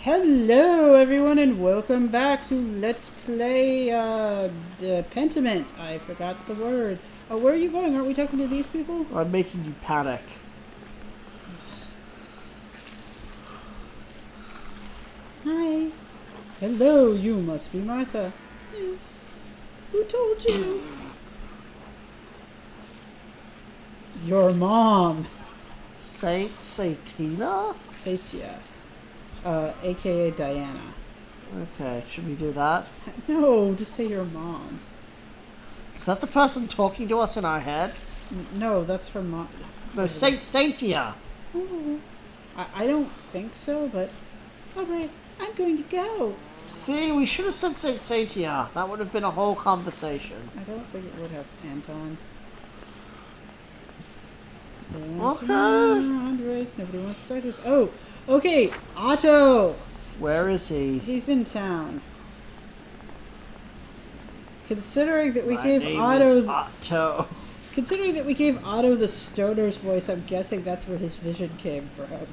Hello everyone and welcome back to Let's Play Pentiment. I forgot the word. Oh, where are you going? Aren't we talking to these people? I'm making you panic. Hi. Hello, you must be Martha. Who told you? Your mom. Saint Satina? Satia. AKA Diana. Okay, should we do that? No, just say your mom. Is that the person talking to us in our head? No, that's her mom. No, Saint Saintia! Oh, I don't think so, but alright, I'm going to go. See, we should have said Saint Saintia. That would have been a whole conversation. I don't think it would have Anton. Okay. Andres, nobody wants to start this. Oh, okay, Otto. Where is he? He's in town. Considering that we My gave name Otto, is Otto. considering that we gave Otto the stoner's voice, I'm guessing that's where his vision came from.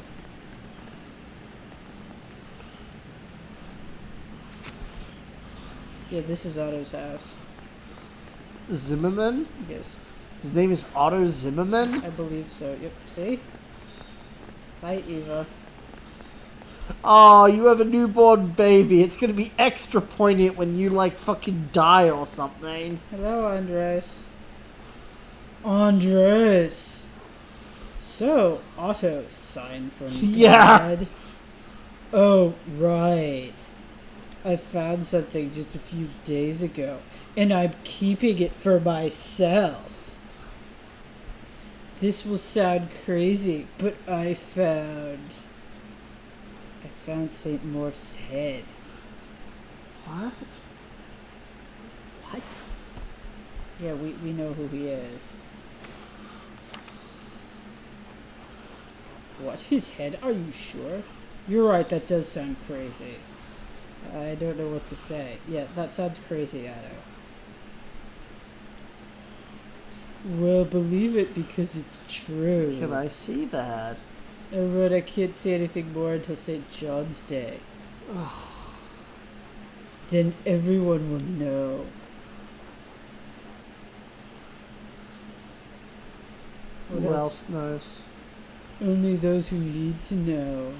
Yeah, this is Otto's house. Zimmerman? Yes, His name is Otto Zimmerman? I believe so. Yep. See. Hi, Eva. Oh, you have a newborn baby. It's gonna be extra poignant when you, like, fucking die or something. Hello, Andres. Andres! So, Otto signed from Yeah. God. Oh, right. I found something just a few days ago, and I'm keeping it for myself. This will sound crazy, but I found St. Mort's head. What? What? Yeah, we know who he is. What? His head? Are you sure? You're right, that does sound crazy. I don't know what to say. Yeah, that sounds crazy, Otto. Well, believe it because it's true. Can I see that? But I can't say anything more until St. John's Day. Ugh. Then everyone will know. Who else knows? Only those who need to know.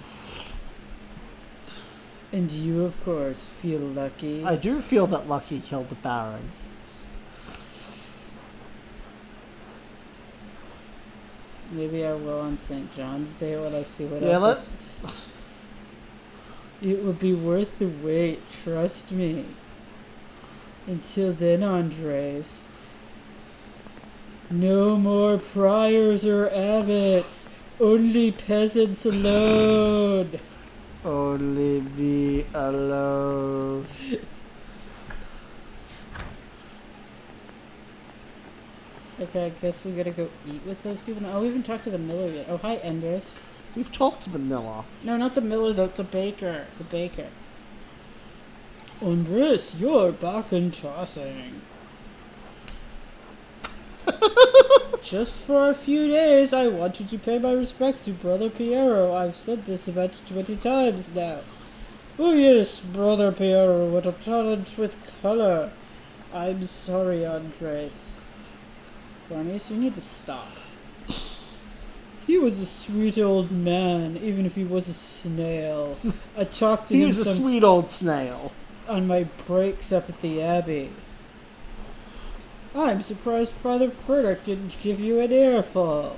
And you, of course, feel lucky. I do feel that Lucky killed the Baron. Maybe I will on St. John's Day when I see what Yeah, else. It will be worth the wait, trust me. Until then, Andres. No more priors or abbots. Only peasants alone. Only me alone. Okay, I guess we gotta go eat with those people now. Oh, we haven't talked to the miller yet. Oh, hi, Andres. We've talked to the miller. No, not the miller, the baker. The baker. Andres, you're back and tossing. Just for a few days, I want you to pay my respects to Brother Piero. I've said this about 20 times now. Oh yes, Brother Piero, what a talent with color. I'm sorry, Andres. Farnes, you need to stop. He was a sweet old man, even if he was a snail. I talked to He him was a sweet old snail. on my breaks up at the Abbey. I'm surprised Father Furtick didn't give you an earful.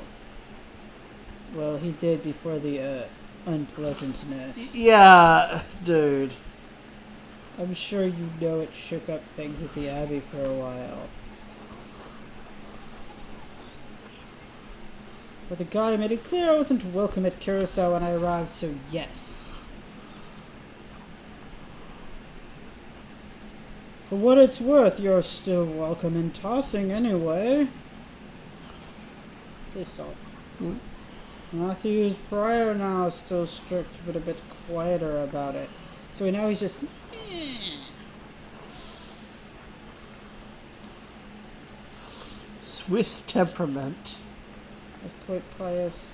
Well, he did before the unpleasantness. Yeah, dude. I'm sure you know it shook up things at the Abbey for a while. But the guy made it clear I wasn't welcome at Curacao when I arrived, so yes. For what it's worth, you're still welcome in Tossing anyway. Please stop. Matthew's prior now is still strict, but a bit quieter about it. So now he's just... Swiss temperament. That's quite pious.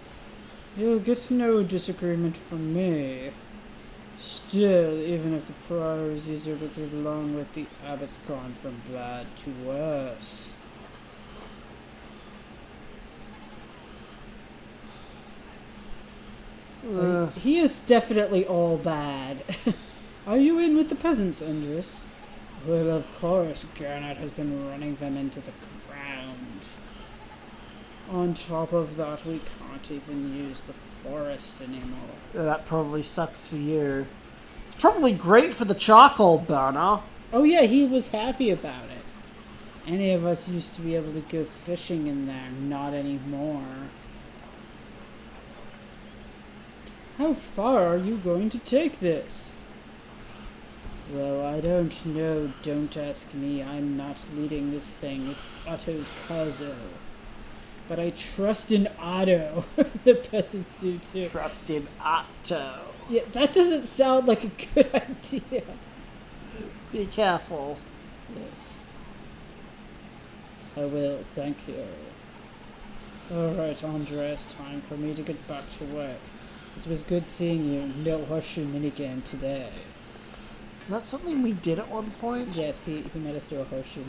You'll get no disagreement from me. Still, even if the prior is easier to get along with, the abbot's gone from bad to worse. He is definitely all bad. Are you in with the peasants, Andres? Well, of course, Gernot has been running them into the ground. On top of that, we can't even use the forest anymore. That probably sucks for you. It's probably great for the charcoal burner. Oh yeah, he was happy about it. Any of us used to be able to go fishing in there, not anymore. How far are you going to take this? Well, I don't know. Don't ask me. I'm not leading this thing. It's Otto's Kazo. But I trust in Otto. The peasants do too. Trust in Otto. Yeah, that doesn't sound like a good idea. Be careful. Yes. I will, thank you. Alright, Andres, time for me to get back to work. It was good seeing you. No horseshoe minigame today. Is that something we did at one point? Yes, he made us do a horseshoe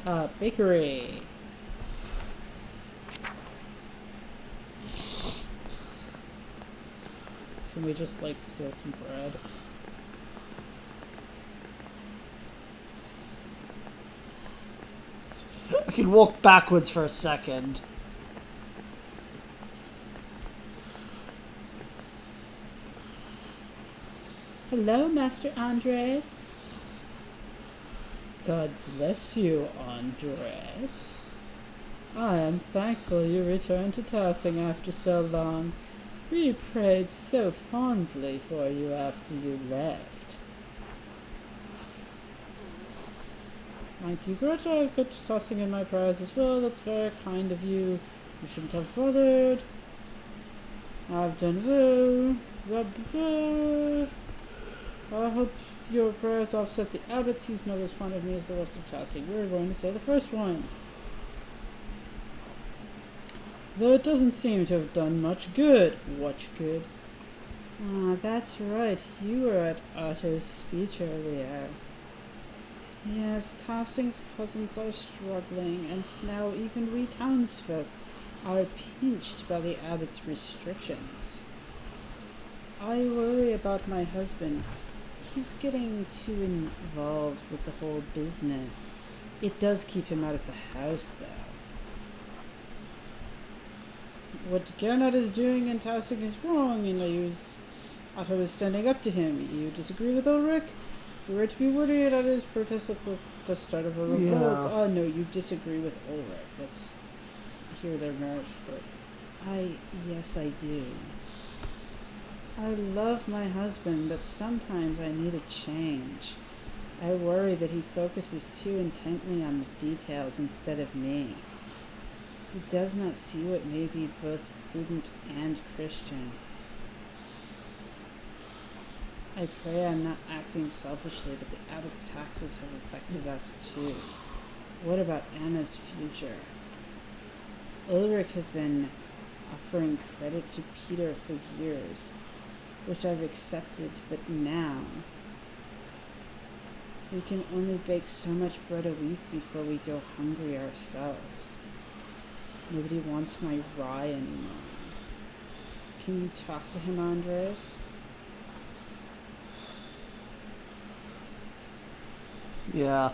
minigame. Bakery. Can we just, like, steal some bread? I can walk backwards for a second. Hello, Master Andres. God bless you, Andres. I am thankful you returned to Tossing after so long. We prayed so fondly for you after you left. Thank you, Greta. I've got Tossing in my prayers as well. That's very kind of you. You shouldn't have bothered. I've done well. Blah, blah, blah. I hope your prayers offset the abbot's. He's not as fond of me as the rest of Tossing. We're going to say the first one. Though it doesn't seem to have done much good. What good? Ah, that's right. You were at Otto's speech earlier. Yes, Tossing's peasants are struggling, and now even we townsfolk are pinched by the abbot's restrictions. I worry about my husband. He's getting too involved with the whole business. It does keep him out of the house, though. What Gernot is doing in Tossing is wrong, and Otto is standing up to him. You disagree with Ulrich? You were to be worried at his protest at the start of a revolt. Yeah. Oh, no, you disagree with Ulrich. Let's hear their marriage story. Yes, I do. I love my husband, but sometimes I need a change. I worry that he focuses too intently on the details instead of me. He does not see what may be both prudent and Christian. I pray I'm not acting selfishly, but the abbot's taxes have affected us too. What about Anna's future? Ulrich has been offering credit to Peter for years, which I've accepted, but now we can only bake so much bread a week before we go hungry ourselves. Nobody wants my rye anymore. Can you talk to him, Andres? Yeah.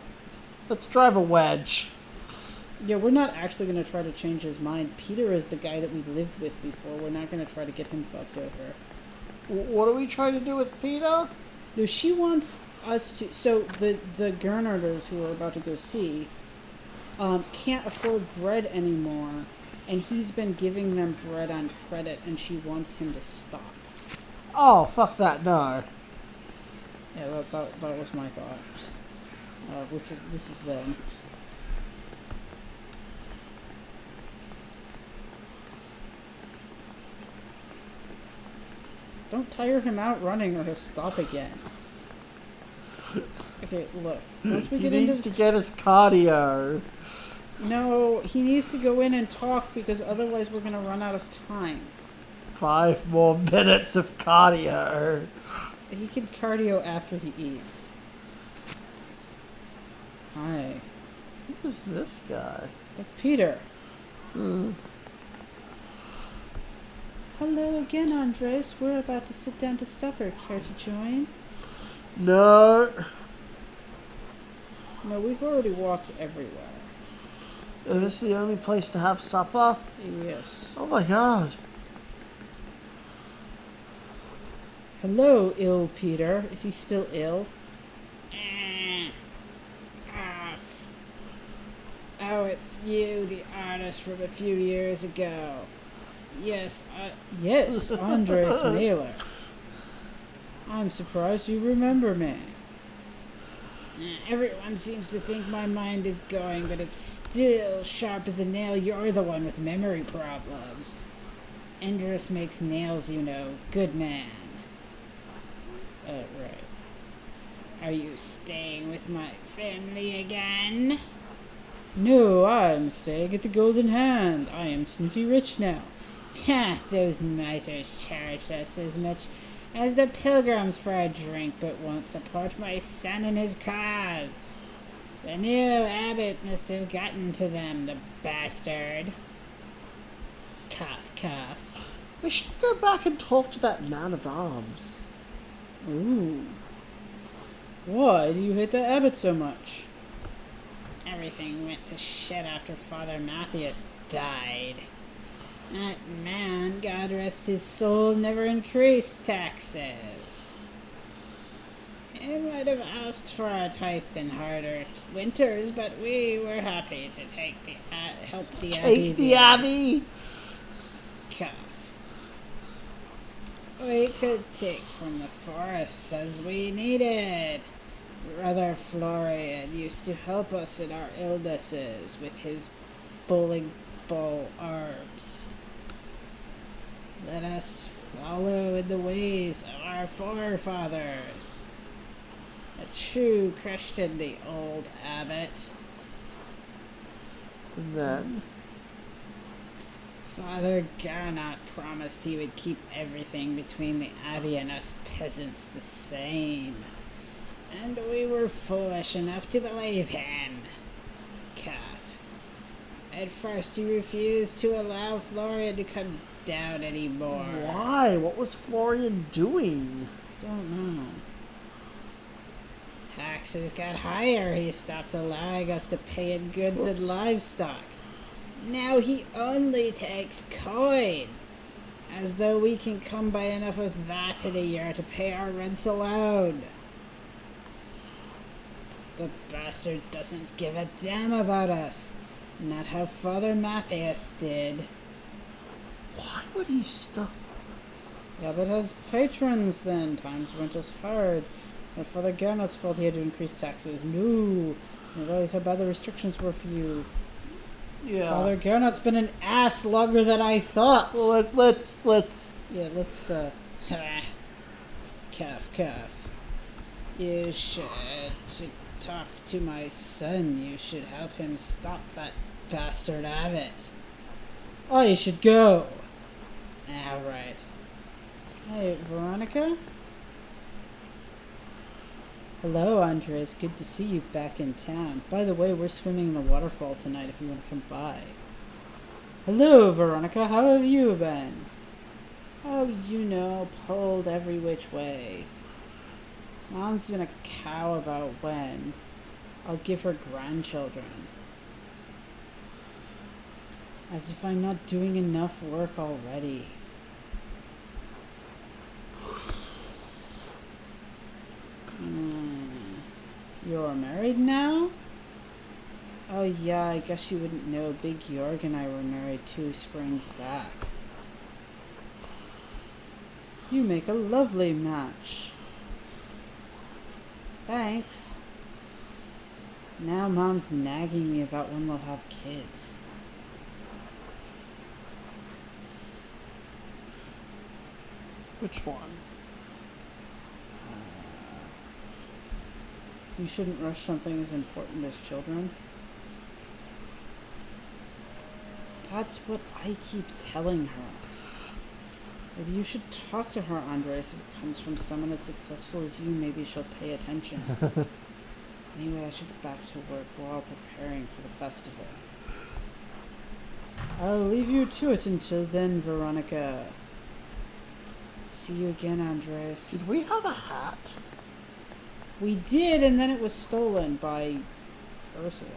Let's drive a wedge. Yeah, we're not actually going to try to change his mind. Peter is the guy that we lived with before. We're not going to try to get him fucked over. What are we trying to do with Peter? No, she wants us to... So, the Gernarders who we're about to go see can't afford bread anymore, and he's been giving them bread on credit, and she wants him to stop. Oh, fuck that, no. Yeah, that was my thought. This is them. Don't tire him out running or he'll stop again. Okay, look. Once we get He needs to get his cardio. No, he needs to go in and talk because otherwise we're gonna run out of time. 5 more minutes of cardio. He can cardio after he eats. Hi. Who's this guy? That's Peter. Hmm. Hello again, Andres. We're about to sit down to supper. Care to join? No. No, we've already walked everywhere. Is this the only place to have supper? Yes. Oh my god. Hello, ill Peter. Is he still ill? Oh, it's you, the artist from a few years ago. Yes, Andres Mailer. I'm surprised you remember me. Everyone seems to think my mind is going, but it's still sharp as a nail. You're the one with memory problems. Andres makes nails, you know. Good man. Right. Are you staying with my family again? No, I'm staying at the Golden Hand. I am snooty rich now. Ha! Those misers charge us as much as the pilgrims for a drink, but won't support my son in his cause. The new abbot must have gotten to them, the bastard. Cough, cough. We should go back and talk to that man of arms. Ooh. Why do you hate the abbot so much? Everything went to shit after Father Matthias died. That man, God rest his soul, never increased taxes. He might have asked for a tithe in harder winters, but we were happy to take the help the abbey. Take the abbey! Cough. We could take from the forests as we needed. Brother Florian used to help us in our illnesses with his bowling ball arms. Let us follow in the ways of our forefathers. A true Christian, the old abbot. And then? Father Garnot promised he would keep everything between the abbey and us peasants the same. And we were foolish enough to believe him. Cough. At first he refused to allow Florian to come down anymore. Why? What was Florian doing? Don't know. Taxes got higher. He stopped allowing us to pay in goods and livestock. Now he only takes coin. As though we can come by enough of that in a year to pay our rents alone. The bastard doesn't give a damn about us. Not how Father Matthias did. Why would he stop? Yeah, but as patrons then, times went as hard. It's not Father Garnot's fault he had to increase taxes. No. I realized how bad the restrictions were for you. Yeah. Father Garnot's been an ass longer than I thought. Well, let's... Yeah, let's, cough. You should talk to my son. You should help him stop that bastard abbot. I should go. Alright. Hey, Veronica? Hello, Andres. Good to see you back in town. By the way, we're swimming in the waterfall tonight if you want to come by. Hello, Veronica. How have you been? Oh, you know, pulled every which way. Mom's been a cow about when I'll give her grandchildren. As if I'm not doing enough work already. You're married now? Oh yeah, I guess you wouldn't know. Big Jorg and I were married 2 springs back. You make a lovely match. Thanks. Now Mom's nagging me about when they'll have kids. Which one? You shouldn't rush something as important as children. That's what I keep telling her. Maybe you should talk to her, Andres. If it comes from someone as successful as you, maybe she'll pay attention. Anyway, I should get back to work. We're all preparing for the festival. I'll leave you to it until then, Veronica. See you again, Andres. Did we have a hat? We did, and then it was stolen by Ursula,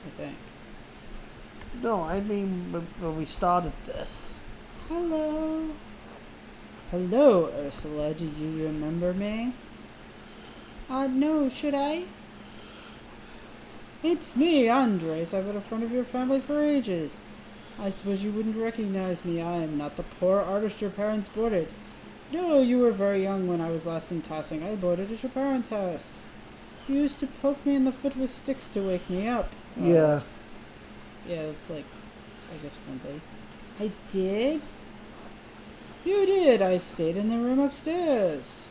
I think. No, I mean when we started this. Hello. Hello, Ursula. Do you remember me? No, should I? It's me, Andres. I've been a friend of your family for ages. I suppose you wouldn't recognize me. I am not the poor artist your parents boarded. No, you were very young when I was last in Tassing. I boarded at your parents' house. You used to poke me in the foot with sticks to wake me up. Yeah. Yeah, that's like, I guess, friendly. I did? You did. I stayed in the room upstairs.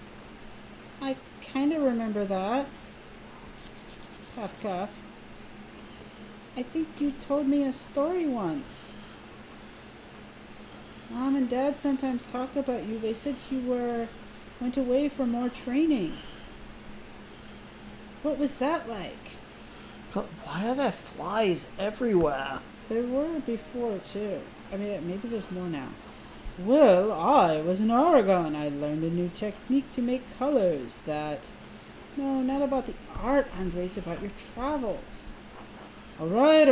I kind of remember that. Cough, cough. I think you told me a story once. Mom and Dad sometimes talk about you. They said you went away for more training. What was that like? God, why are there flies everywhere? There were before, too. I mean, maybe there's more now. Well, I was in Oregon. I learned a new technique to make colors that... No, not about the art, Andres, about your travels. Alright.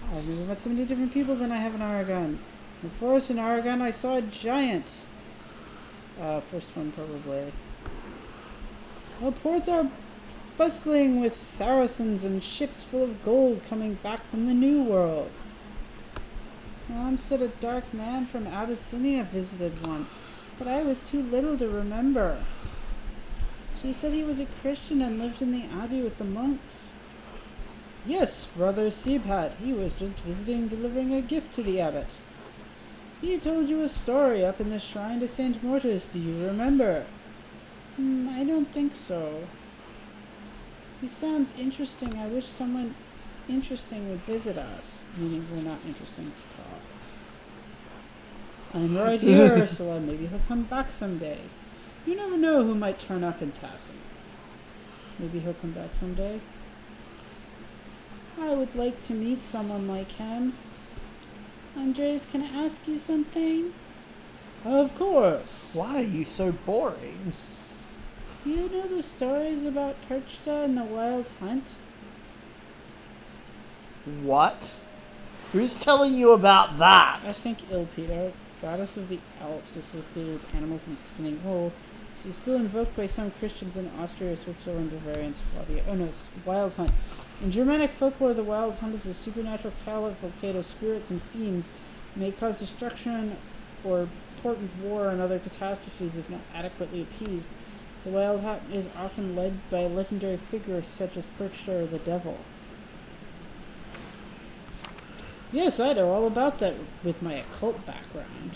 I've never met so many different people than I have in Oregon. In the forest in Oregon, I saw a giant. First one, probably. The ports are bustling with Saracens and ships full of gold coming back from the New World. Mom said a dark man from Abyssinia visited once, but I was too little to remember. She said he was a Christian and lived in the abbey with the monks. Yes, Brother Sebhat. He was just visiting, delivering a gift to the abbot. He told you a story up in the shrine to St. Mortis. Do you remember? I don't think so. He sounds interesting. I wish someone interesting would visit us. Meaning we're not interesting. Cough. I'm right here, Ursula. Maybe he'll come back someday. You never know who might turn up in Tassing. Maybe he'll come back someday. I would like to meet someone like him. Andres, can I ask you something? Of course. Why are you so boring? Do you know the stories about Perchta and the Wild Hunt? What? Who's telling you about that? I think Ilpida, goddess of the Alps associated with animals and spinning wool. She's still invoked by some Christians in Austria, Switzerland, Bavaria, and Swabia. Oh no, it's Wild Hunt. In Germanic folklore, the Wild Hunt is a supernatural cavalcade of spirits and fiends. It may cause destruction or portent war and other catastrophes if not adequately appeased. The Wild Hunt is often led by legendary figures such as Perchta or the Devil. Yes, I know all about that with my occult background.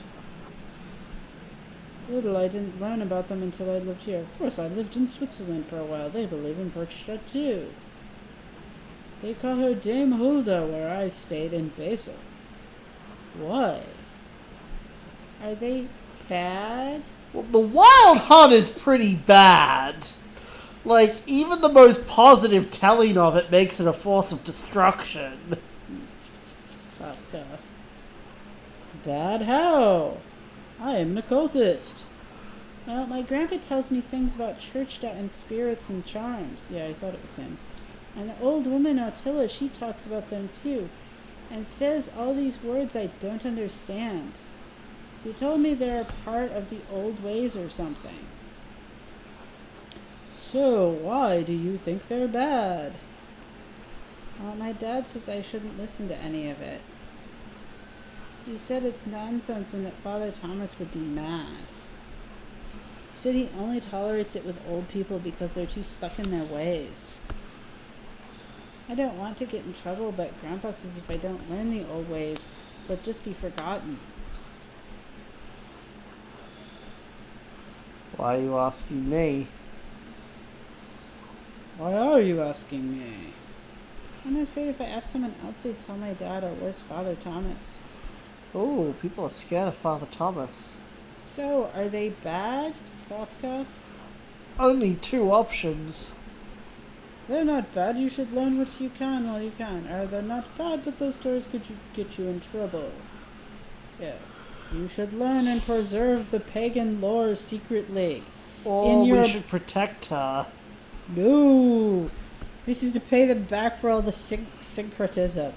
Little I didn't learn about them until I lived here. Of course, I lived in Switzerland for a while. They believe in Perchta too. They call her Dame Hulda where I stayed in Basel. Why? Are they bad? Well, the Wild Hunt is pretty bad. Like, even the most positive telling of it makes it a force of destruction. Cough, cough. Bad how? I am an occultist. Well, my grandpa tells me things about Churchta and spirits and charms. Yeah, I thought it was him. And the old woman Ottila, she talks about them too, and says all these words I don't understand. She told me they're a part of the old ways or something. So, why do you think they're bad? My dad says I shouldn't listen to any of it. He said it's nonsense and that Father Thomas would be mad. He said he only tolerates it with old people because they're too stuck in their ways. I don't want to get in trouble, but Grandpa says if I don't learn the old ways, they'll just be forgotten. Why are you asking me? Why are you asking me? I'm afraid if I ask someone else, they'd tell my dad, or worse, Father Thomas. Oh, people are scared of Father Thomas. So, are they bad? Cough, cough. Only two options. They're not bad. You should learn what you can while you can. Or they're not bad, but those stories could get you in trouble. Yeah. You should learn and preserve the pagan lore secretly. Or your- we should protect her. No! This is to pay them back for all the syncretism.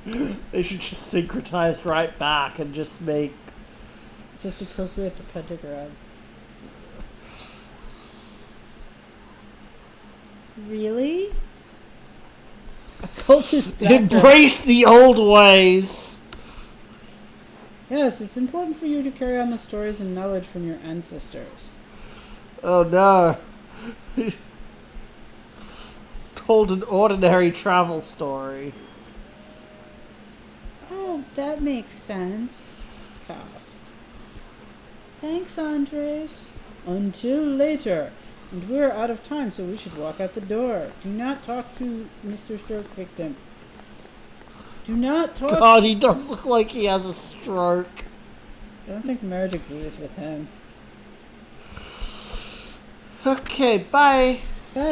They should just syncretize right back and just make... Just appropriate the pentagram. Really? Occultist background. Embrace the old ways! Yes, it's important for you to carry on the stories and knowledge from your ancestors. Oh no. Told an ordinary travel story. Oh, that makes sense. Cough. Thanks, Andres. Until later. And we're out of time, so we should walk out the door. Do not talk to Mr. Stroke Victim. Do not talk... God, he does look like he has a stroke. I don't think marriage agrees with him. Okay, bye. Bye.